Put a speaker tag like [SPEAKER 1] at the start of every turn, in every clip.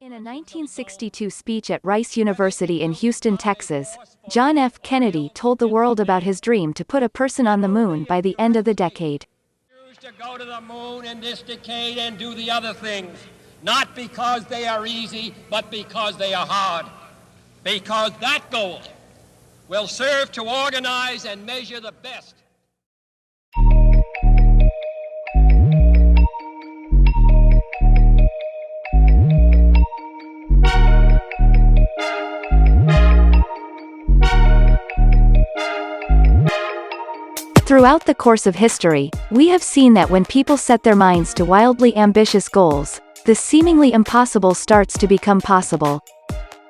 [SPEAKER 1] In a 1962 speech at Rice University in Houston, Texas, John F. Kennedy told the world about his dream to put a person on the moon by the end of the decade.
[SPEAKER 2] To go to the moon in this decade and do the other things, not because they are easy, but because they are hard. Because that goal will serve to organize and measure the best.
[SPEAKER 1] Throughout the course of history, we have seen that when people set their minds to wildly ambitious goals, the seemingly impossible starts to become possible.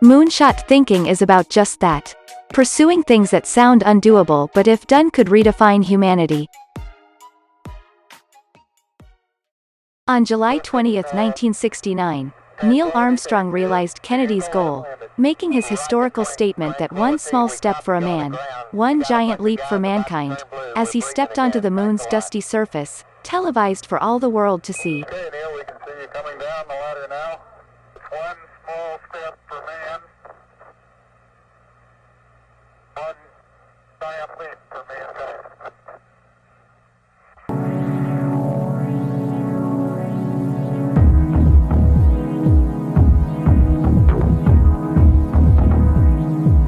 [SPEAKER 1] Moonshot thinking is about just that. Pursuing things that sound undoable but if done could redefine humanity. On July 20, 1969, Neil Armstrong realized Kennedy's goal, making his historical statement that one small step for a man, one giant leap for mankind, as he stepped onto the moon's dusty surface, televised for all the world to see.
[SPEAKER 3] Okay, Neil, we can see you coming down the ladder now. One small step for man, one giant leap for mankind.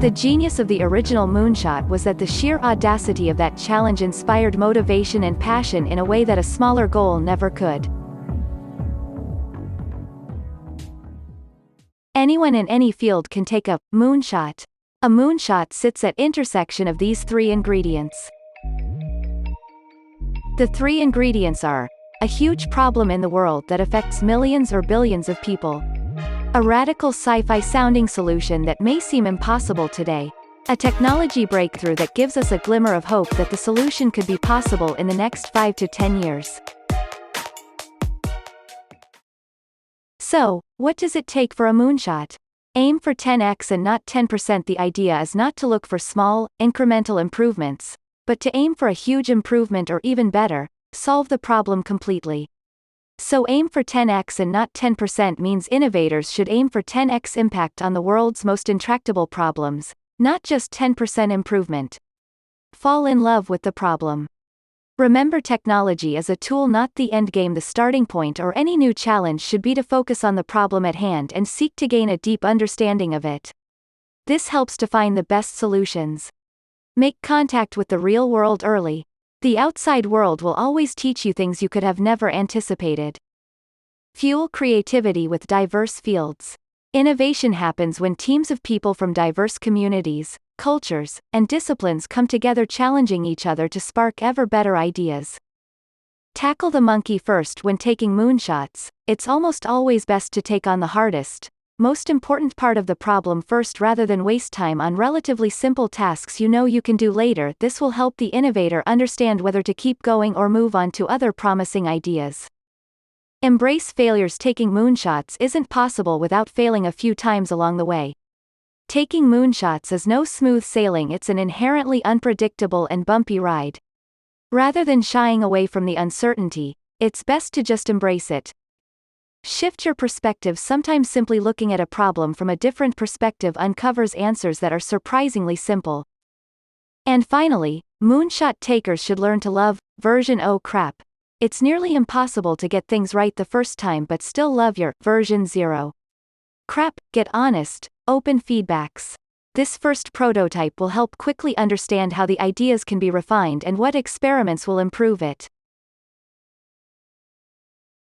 [SPEAKER 1] The genius of the original Moonshot was that the sheer audacity of that challenge inspired motivation and passion in a way that a smaller goal never could. Anyone in any field can take a moonshot. A moonshot sits at intersection of these three ingredients. The three ingredients are a huge problem in the world that affects millions or billions of people. A radical sci-fi sounding solution that may seem impossible today. A technology breakthrough that gives us a glimmer of hope that the solution could be possible in the next 5 to 10 years. So, what does it take for a moonshot? Aim for 10x and not 10%. The idea is not to look for small, incremental improvements, but to aim for a huge improvement or even better, solve the problem completely. So aim for 10x and not 10% means innovators should aim for 10x impact on the world's most intractable problems, not just 10% improvement. Fall in love with the problem. Remember, technology is a tool, not the endgame. The starting point or any new challenge should be to focus on the problem at hand and seek to gain a deep understanding of it. This helps to find the best solutions. Make contact with the real world early. The outside world will always teach you things you could have never anticipated. Fuel creativity with diverse fields. Innovation happens when teams of people from diverse communities, cultures, and disciplines come together, challenging each other to spark ever better ideas. Tackle the monkey first when taking moonshots. It's almost always best to take on the hardest, most important part of the problem first rather than waste time on relatively simple tasks you know you can do later. This will help the innovator understand whether to keep going or move on to other promising ideas. Embrace failures. Taking moonshots isn't possible without failing a few times along the way. Taking moonshots is no smooth sailing, it's an inherently unpredictable and bumpy ride. Rather than shying away from the uncertainty, it's best to just embrace it. Shift your perspective. Sometimes simply looking at a problem from a different perspective uncovers answers that are surprisingly simple. And finally, moonshot takers should learn to love version. Oh crap. It's nearly impossible to get things right the first time but still love your version 0. Crap, get honest, open feedbacks. This first prototype will help quickly understand how the ideas can be refined and what experiments will improve it.